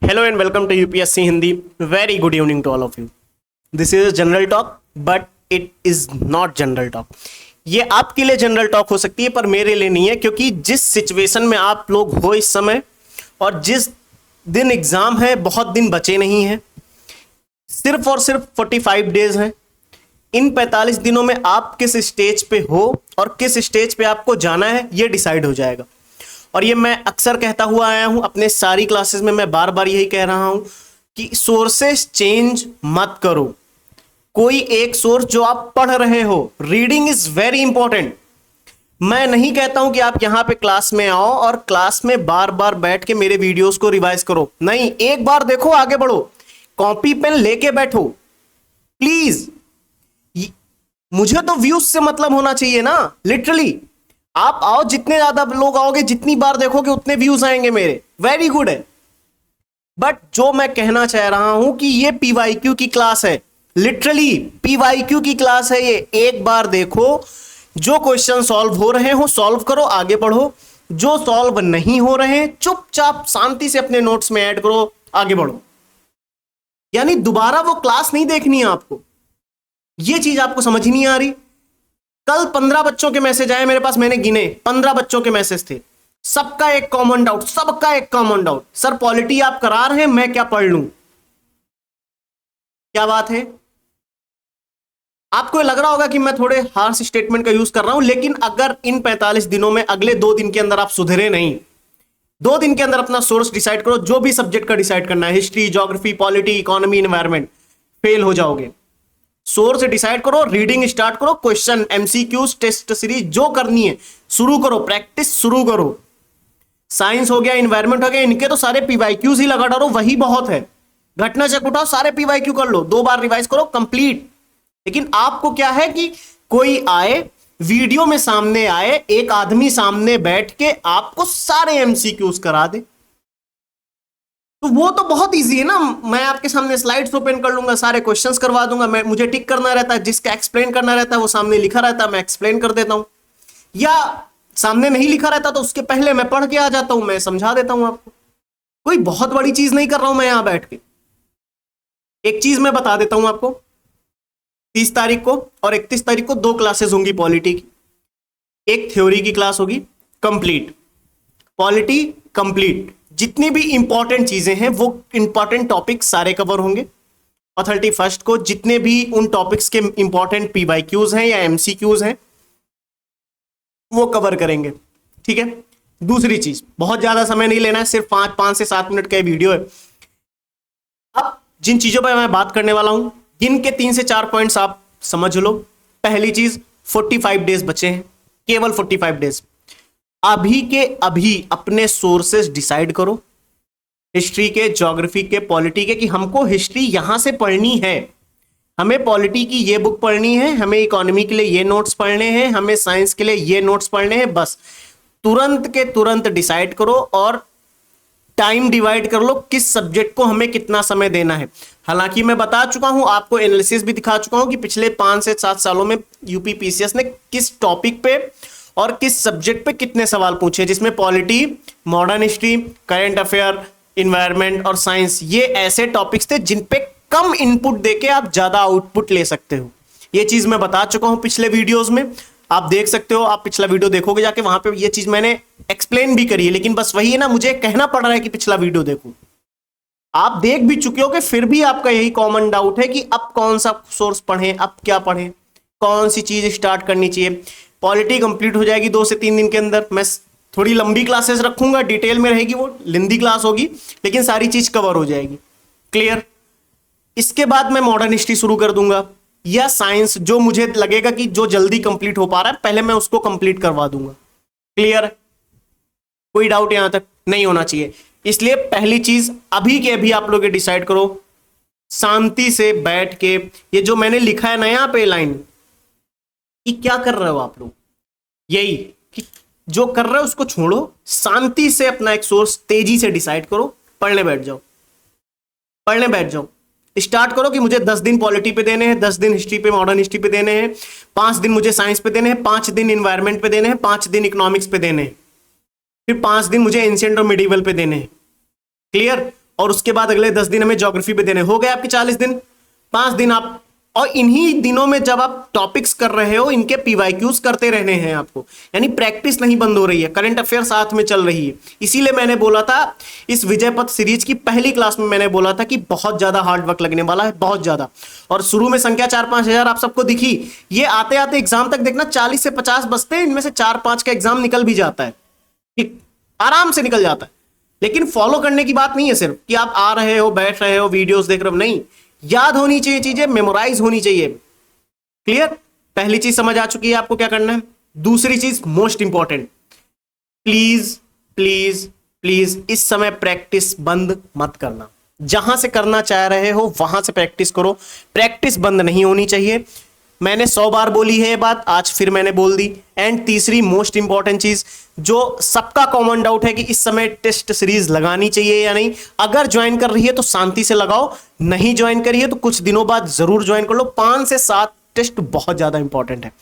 Hello and welcome to UPSC Hindi. Very good evening to all of you. This is a general talk, but it is not general talk. ये आपके लिए general talk हो सकती है पर मेरे लिए नहीं है, क्योंकि जिस सिचुएशन में आप लोग हो इस समय और जिस दिन एग्जाम है, बहुत दिन बचे नहीं हैं, सिर्फ और सिर्फ 45 डेज हैं। इन 45 दिनों में आप किस स्टेज पे हो और किस स्टेज पे आपको जाना है ये डिसाइड हो जाएगा। और ये मैं अक्सर कहता हुआ आया हूं अपने सारी क्लासेस में, मैं बार बार यही कह रहा हूं कि सोर्सेस चेंज मत करो। कोई एक सोर्स जो आप पढ़ रहे हो, रीडिंग इज वेरी इंपॉर्टेंट। मैं नहीं कहता हूं कि आप यहां पे क्लास में आओ और क्लास में बार बार बैठ के मेरे वीडियोस को रिवाइज करो, नहीं, एक बार देखो, आगे बढ़ो, कॉपी पेन लेके बैठो प्लीज। मुझे तो व्यूज से मतलब होना चाहिए ना, लिटरली। आप आओ, जितने ज्यादा लोग आओगे, जितनी बार देखोगे उतने व्यूज आएंगे मेरे, वेरी गुड है। बट जो मैं कहना चाह रहा हूं कि ये पीवाईक्यू की क्लास है, लिटरली पीवाईक्यू की क्लास है ये। एक बार देखो, जो क्वेश्चन सॉल्व हो रहे हो सॉल्व करो, आगे बढ़ो। जो सॉल्व नहीं हो रहे हैं चुपचाप शांति से अपने नोट्स में ऐड करो, आगे बढ़ो। यानी दोबारा वो क्लास नहीं देखनी है आपको। ये चीज आपको समझ ही नहीं आ रही। कल 15 बच्चों के मैसेज आए मेरे पास, मैंने गिने, 15 बच्चों के मैसेज थे। सबका एक कॉमन डाउट, सर पॉलिटी आप करा रहे हैं, मैं क्या पढ़ लूं? क्या बात है? आपको लग रहा होगा कि मैं थोड़े हार्श स्टेटमेंट का यूज कर रहा हूं, लेकिन अगर इन 45 दिनों में अगले 2 दिन के अंदर आप सुधरे नहीं, 2 दिन के अंदर अपना सोर्स डिसाइड करो, जो भी सब्जेक्ट का डिसाइड करना है, history, geography, polity, economy, environment, fail हो जाओगे। सोर्स डिसाइड करो, रीडिंग स्टार्ट करो, क्वेश्चन, एमसीक्यूज, टेस्ट सीरीज जो करनी है शुरू करो, प्रैक्टिस शुरू करो। साइंस हो गया, एनवायरमेंट हो गया, इनके तो सारे पीवाईक्यूज ही लगा डालो, वही बहुत है। घटना चक्र उठाओ, सारे पीवाईक्यू कर लो, 2 बार रिवाइज करो, कंप्लीट। लेकिन आपको क्या है कि कोई आए, वीडियो में सामने आए, एक आदमी सामने बैठ के आपको सारे एमसीक्यूज करा दे, तो वो तो बहुत इजी है ना। मैं आपके सामने स्लाइड्स ओपन कर लूंगा, सारे क्वेश्चंस करवा दूंगा, मैं मुझे टिक करना रहता है, जिसका एक्सप्लेन करना रहता है वो सामने लिखा रहता है, मैं एक्सप्लेन कर देता हूं। या सामने नहीं लिखा रहता तो उसके पहले मैं पढ़ के आ जाता हूं, मैं समझा देता हूं आपको। कोई बहुत बड़ी चीज नहीं कर रहा हूं मैं यहां बैठ के। एक चीज मैं बता देता हूं आपको, 30 तारीख को और 31 तारीख को 2 क्लासेस होंगी पॉलिटी की। एक थ्योरी की क्लास होगी कंप्लीट, पॉलिटी कंप्लीट, जितनी भी इंपॉर्टेंट चीजें हैं वो इंपॉर्टेंट टॉपिक्स सारे कवर होंगे। और 31 को जितने भी उन टॉपिक्स के इंपॉर्टेंट पीवाईक्यूज हैं या एमसीक्यूज हैं वो कवर करेंगे, ठीक है। दूसरी चीज, बहुत ज्यादा समय नहीं लेना है, सिर्फ 5 से 7 मिनट का वीडियो है। अब जिन चीजों पर मैं बात करने वाला हूं, जिनके 3 से 4 पॉइंट्स आप समझ लो। पहली चीज, 45 डेज बचे हैं, केवल 45 डेज। अभी के अभी अपने सोर्सेस डिसाइड करो, हिस्ट्री के, ज्योग्राफी के, पॉलिटी के, कि हमको हिस्ट्री यहां से पढ़नी है, हमें पॉलिटी की ये बुक पढ़नी है, हमें इकोनॉमी के लिए ये नोट्स पढ़ने हैं, हमें साइंस के लिए ये नोट्स पढ़ने हैं। बस तुरंत के तुरंत डिसाइड करो और टाइम डिवाइड कर लो, किस सब्जेक्ट को हमें कितना समय देना है। हालांकि मैं बता चुका हूं, आपको एनालिसिस भी दिखा चुका हूं कि पिछले 5 से 7 सालों में यूपी पीसीएस ने किस टॉपिक पे और किस सब्जेक्ट पे कितने सवाल पूछे, जिसमें polity, modern history, current affair, environment और साइंस, ये ऐसे टॉपिक्स थे जिन पे कम इनपुट देके आप ज्यादा आउटपुट ले सकते हो। ये चीज मैं बता चुका हूं पिछले वीडियोस में, आप देख सकते हो, आप पिछला वीडियो देखोगे जाके, वहां पे ये चीज मैंने एक्सप्लेन भी करी है। लेकिन बस वही है ना, मुझे कहना पड़ रहा है कि पिछला वीडियो देखो। आप देख भी चुके हो कि फिर भी आपका यही कॉमन डाउट है कि अब कौन सा सोर्स पढ़ें, अब क्या पढ़ें, कौन सी चीज स्टार्ट करनी चाहिए। पॉलिटी कंप्लीट हो जाएगी 2 से 3 दिन के अंदर। मैं थोड़ी लंबी क्लासेस रखूंगा, डिटेल में रहेगी, वो लेंदी क्लास होगी, लेकिन सारी चीज कवर हो जाएगी, क्लियर। इसके बाद मैं मॉडर्न हिस्ट्री शुरू कर दूंगा, या साइंस, जो मुझे लगेगा कि जो जल्दी कंप्लीट हो पा रहा है पहले मैं उसको कंप्लीट करवा दूंगा, क्लियर। कोई डाउट यहां तक नहीं होना चाहिए। इसलिए पहली चीज अभी के अभी आप लोग डिसाइड करो, शांति से बैठ के, ये जो मैंने लिखा है ना यहां पे लाइन, कि क्या कर रहे हो आप लोग, यही कि जो कर रहे हो उसको छोड़ो, शांति से अपना एक सोर्स तेजी से डिसाइड करो, पढ़ने बैठ जाओ, पढ़ने बैठ जाओ। स्टार्ट करो कि मुझे 10 दिन पॉलिटी पे देने हैं, 10 दिन हिस्ट्री पे, मॉडर्न हिस्ट्री पे देने हैं, 5 दिन मुझे साइंस पे देने हैं, 5 दिन इन्वायरमेंट पे देने हैं, 5 दिन इकोनॉमिक्स पे देने हैं, फिर 5 दिन मुझे एंशिएंट और मिडिवल पे देने हैं, क्लियर। और उसके बाद अगले 10 दिन हमें ज्योग्राफी पे देने, हो गए आपके 40 दिन। 5 दिन आप, और इन्हीं दिनों में जब आप टॉपिक्स कर रहे हो इनके पीवाईक्यूज करते रहने हैं आपको, यानी प्रैक्टिस नहीं बंद हो रही है, करंट अफेयर साथ में चल रही है। इसीलिए मैंने बोला था इस विजय पथ सीरीज की पहली क्लास में, मैंने बोला था कि बहुत ज्यादा हार्ड वर्क लगने वाला है, बहुत ज्यादा। और शुरू में संख्या 4-5 हजार आप सबको दिखी, ये आते आते एग्जाम तक देखना 40 से 50 बचते हैं, इनमें से 4-5 का एग्जाम निकल भी जाता है, ठीक, आराम से निकल जाता है। लेकिन फॉलो करने की बात नहीं है सिर्फ कि आप आ रहे हो, बैठ रहे हो, वीडियोस देख रहे हो, नहीं, याद होनी चाहिए चीजें, मेमोराइज होनी चाहिए। क्लियर? पहली चीज समझ आ चुकी है आपको क्या करना है। दूसरी चीज most important, please please please इस समय प्रैक्टिस बंद मत करना। जहां से करना चाह रहे हो वहां से प्रैक्टिस करो, प्रैक्टिस बंद नहीं होनी चाहिए। मैंने 100 बार बोली है ये बात, आज फिर मैंने बोल दी। एंड तीसरी मोस्ट इंपॉर्टेंट चीज, जो सबका कॉमन डाउट है कि इस समय टेस्ट सीरीज लगानी चाहिए या नहीं, अगर ज्वाइन कर रही है तो शांति से लगाओ, नहीं ज्वाइन करी है तो कुछ दिनों बाद जरूर ज्वाइन कर लो। 5 से 7 टेस्ट बहुत ज्यादा इंपॉर्टेंट है,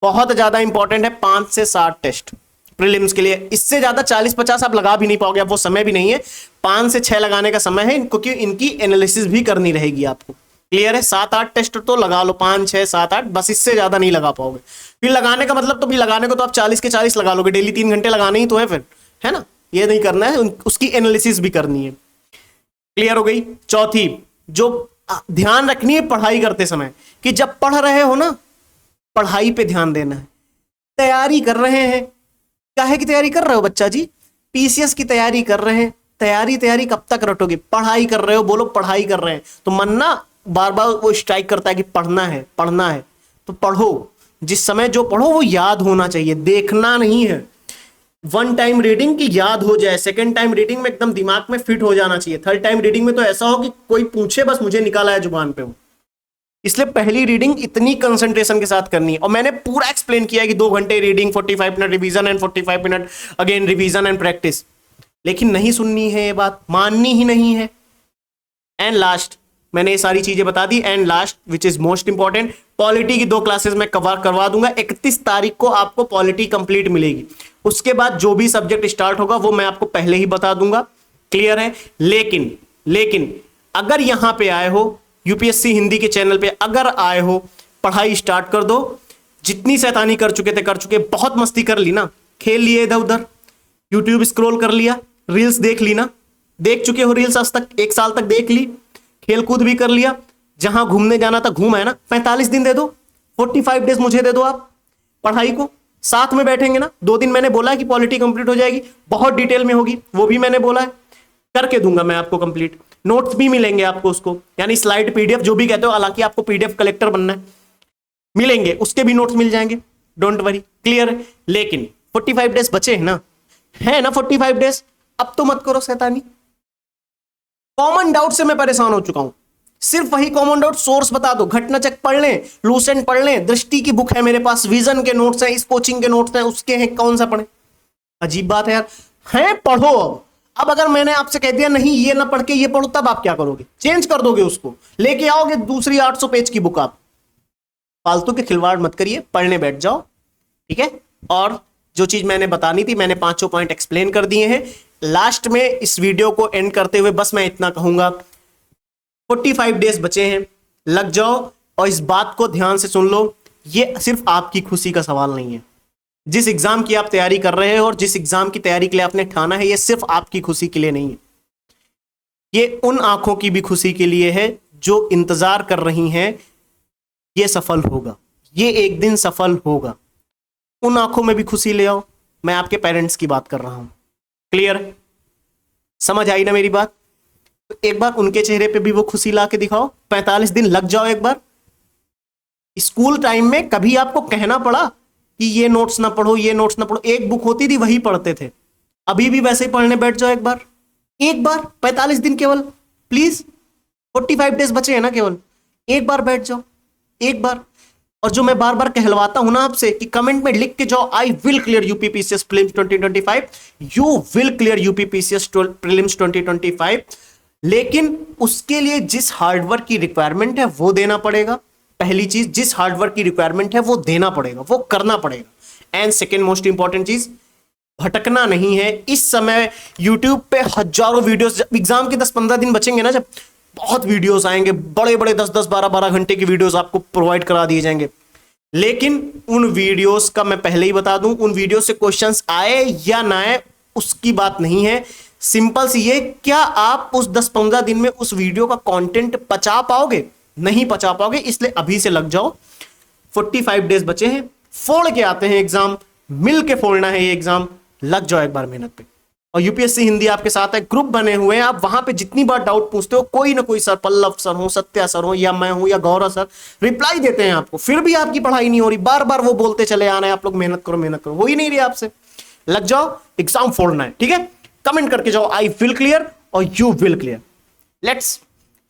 बहुत ज्यादा इंपॉर्टेंट है। 5 से 7 टेस्ट प्रीलिम्स के लिए, इससे ज्यादा 40-50 आप लगा भी नहीं पाओगे, अब वो समय भी नहीं है। 5 से 6 लगाने का समय है, क्योंकि इनकी एनालिसिस भी करनी रहेगी आपको। क्लियर है? 7-8 टेस्ट तो लगा लो, 5, 6, 7, 8, बस इससे ज्यादा नहीं लगा पाओगे। फिर लगाने का मतलब, तो भी लगाने को तो आप 40 के 40 लगा लोगे, डेली 3 घंटे लगाने ही तो है फिर, है ना? ये नहीं करना है, उसकी एनालिसिस भी करनी है। क्लियर हो गई? चौथी जो ध्यान रखनी है पढ़ाई करते समय, कि जब पढ़ रहे हो ना, पढ़ाई पे ध्यान देना है। तैयारी कर रहे हैं, काहे की तैयारी कर रहे हो बच्चा जी? पीसीएस की तैयारी कर रहे हैं। तैयारी कब तक रटोगे? पढ़ाई कर रहे हो, बोलो पढ़ाई कर रहे हैं, तो मन ना बार बार वो स्ट्राइक करता है कि पढ़ना है, पढ़ना है, तो पढ़ो। जिस समय जो पढ़ो वो याद होना चाहिए, देखना नहीं है। 1 टाइम रीडिंग की याद हो जाए, 2nd टाइम रीडिंग में एकदम दिमाग में फिट हो जाना चाहिए, 3rd टाइम रीडिंग में तो ऐसा हो कि कोई पूछे बस मुझे निकाला है जुबान पे वो। इसलिए पहली रीडिंग इतनी कंसंट्रेशन के साथ करनी है। और मैंने पूरा एक्सप्लेन किया है कि 2 घंटे reading, 45 minute revision and 45 minute again revision and practice, लेकिन नहीं सुननी है ये बात, माननी ही नहीं है। एंड लास्ट, मैंने ये सारी चीजें बता दी। And last which is most important, polity की 2 क्लासेस मैं कवर करवा दूंगा। 31 तारीख को आपको पॉलिटी कंप्लीट मिलेगी। उसके बाद जो भी सब्जेक्ट स्टार्ट होगा वो मैं आपको पहले ही बता दूंगा। क्लियर है? लेकिन अगर यहां पे आए हो, यूपीएससी हिंदी के चैनल पे अगर आए हो, पढ़ाई स्टार्ट कर दो। जितनी शैतानी कर चुके थे कर चुके, बहुत मस्ती कर ली ना, खेल लिए इधर उधर, यूट्यूब स्क्रॉल कर लिया, रील्स देख ली ना, देख चुके हो रील्स आज तक, 1 साल तक देख ली, खेल कूद भी कर लिया, जहां घूमने जाना था घूम है ना। 45 दिन दे दो, 45 डेज मुझे दे दो आप पढ़ाई को, साथ में बैठेंगे ना। 2 दिन मैंने बोला है कि पॉलिटी कंप्लीट हो जाएगी, बहुत डिटेल में होगी, वो भी मैंने बोला है, करके दूंगा मैं आपको कंप्लीट। नोट्स भी मिलेंगे आपको उसको, यानी स्लाइड पीडीएफ जो भी कहते हो, हालांकि आपको पीडीएफ कलेक्टर बनना है, मिलेंगे, उसके भी नोट्स मिल जाएंगे, डोंट वरी। क्लियर है? लेकिन 45 डेज बचे हैं ना, है ना 45 डेज, अब तो मत करो शैतानी। कॉमन डाउट से मैं परेशान हो चुका हूं, सिर्फ वही कॉमन डाउट, सोर्स बता दो, घटना चक्र पढ़ लें, लूसेंट पढ़ लें, दृष्टि की बुक है मेरे पास, विजन के नोट्स हैं, इस कोचिंग के नोट्स हैं, उसके हैं, कौन सा पढ़े? अजीब बात है यार, है पढ़ो। अब अगर मैंने आपसे कह दिया नहीं ये ना पढ़ के ये पढ़ो, तब आप क्या करोगे? चेंज कर दोगे उसको, लेके आओगे दूसरी 800 पेज की बुक। आप फालतू के खिलवाड़ मत करिए, पढ़ने बैठ जाओ, ठीक है? और जो चीज मैंने बतानी थी, मैंने 5 पॉइंट एक्सप्लेन कर दिए हैं। लास्ट में इस वीडियो को एंड करते हुए बस मैं इतना कहूंगा, 45 डेज बचे हैं, लग जाओ और इस बात को ध्यान से सुन लो, ये सिर्फ आपकी खुशी का सवाल नहीं है। जिस एग्जाम की आप तैयारी कर रहे हो और जिस एग्जाम की तैयारी के लिए आपने ठाना है, ये सिर्फ आपकी खुशी के लिए नहीं है, ये उन आंखों की भी खुशी के लिए है जो इंतजार कर रही हैं ये सफल होगा, ये एक दिन सफल होगा। उन आंखों में भी खुशी ले आओ। मैं आपके पेरेंट्स की बात कर रहा हूं। क्लियर? समझ आई ना मेरी बात? तो एक बार उनके चेहरे पे भी वो खुशी ला के दिखाओ। 45 दिन लग जाओ। एक बार स्कूल टाइम में कभी आपको कहना पड़ा कि ये नोट्स ना पढ़ो, ये नोट्स ना पढ़ो? एक बुक होती थी, वही पढ़ते थे। अभी भी वैसे ही पढ़ने बैठ जाओ एक बार 45 दिन केवल, प्लीज। 45 डेज बचे हैं ना केवल, एक बार बैठ जाओ, एक बार। और जो मैं बार बार कहलवाता हूं ना आपसे कि कमेंट में लिख के जाओ, I will clear UPPCS prelims 2025, you will clear UPPCS prelims 2025। लेकिन उसके लिए जिस हार्डवर्क की रिक्वायरमेंट है वो देना पड़ेगा। पहली चीज, जिस हार्डवर्क की रिक्वायरमेंट है वो देना पड़ेगा, वो करना पड़ेगा। एंड सेकेंड मोस्ट इंपॉर्टेंट चीज, भटकना नहीं है। इस समय YouTube पे हजारों वीडियोस, एग्जाम के 10-15 दिन बचेंगे ना, जब बहुत वीडियोस आएंगे, बड़े बड़े 10-10 12-12 घंटे की वीडियोस आपको प्रोवाइड करा दिए जाएंगे। लेकिन उन वीडियोस का मैं पहले ही बता दूं, उन वीडियो से क्वेश्चंस आए या ना आए उसकी बात नहीं है। सिंपल सी ये, क्या आप उस 10-15 दिन में उस वीडियो का कंटेंट पचा पाओगे? नहीं पचा पाओगे, इसलिए अभी से लग जाओ। 45 डेज बचे हैं, फोड़ के आते हैं एग्जाम, मिल के फोड़ना है ये एग्जाम। लग जाओ एक बार मेहनत पे। और यूपीएससी हिंदी आपके साथ है, ग्रुप बने हुए हैं, आप वहां पे जितनी बार डाउट पूछते हो, कोई ना कोई सर, पल्लव सर हो, सत्या सर हो, या मैं हूं, या गौरव सर, रिप्लाई देते हैं आपको। फिर भी आपकी पढ़ाई नहीं हो रही, बार बार वो बोलते चले आना है आप लोग मेहनत करो मेहनत करो, हो ही नहीं रही आपसे। लग जाओ, एग्जाम फोड़ना है, ठीक है? कमेंट करके जाओ, आई विल क्लियर और you will clear. Let's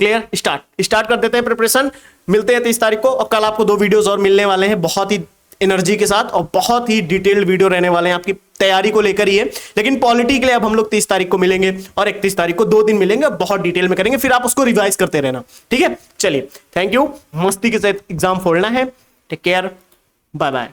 clear, start कर देते हैं प्रिपरेशन। मिलते हैं 30 तारीख को, और कल आपको 2 वीडियोस और मिलने वाले हैं बहुत ही एनर्जी के साथ, और बहुत ही डिटेल्ड वीडियो रहने वाले हैं आपकी तैयारी को लेकर ही है। लेकिन पॉलिटी के लिए अब हम लोग 30 तारीख को मिलेंगे और 31 तारीख को, 2 दिन मिलेंगे, बहुत डिटेल में करेंगे, फिर आप उसको रिवाइज करते रहना, ठीक है? चलिए, थैंक यू। मस्ती के साथ एग्जाम फोड़ना है। Take care, bye bye.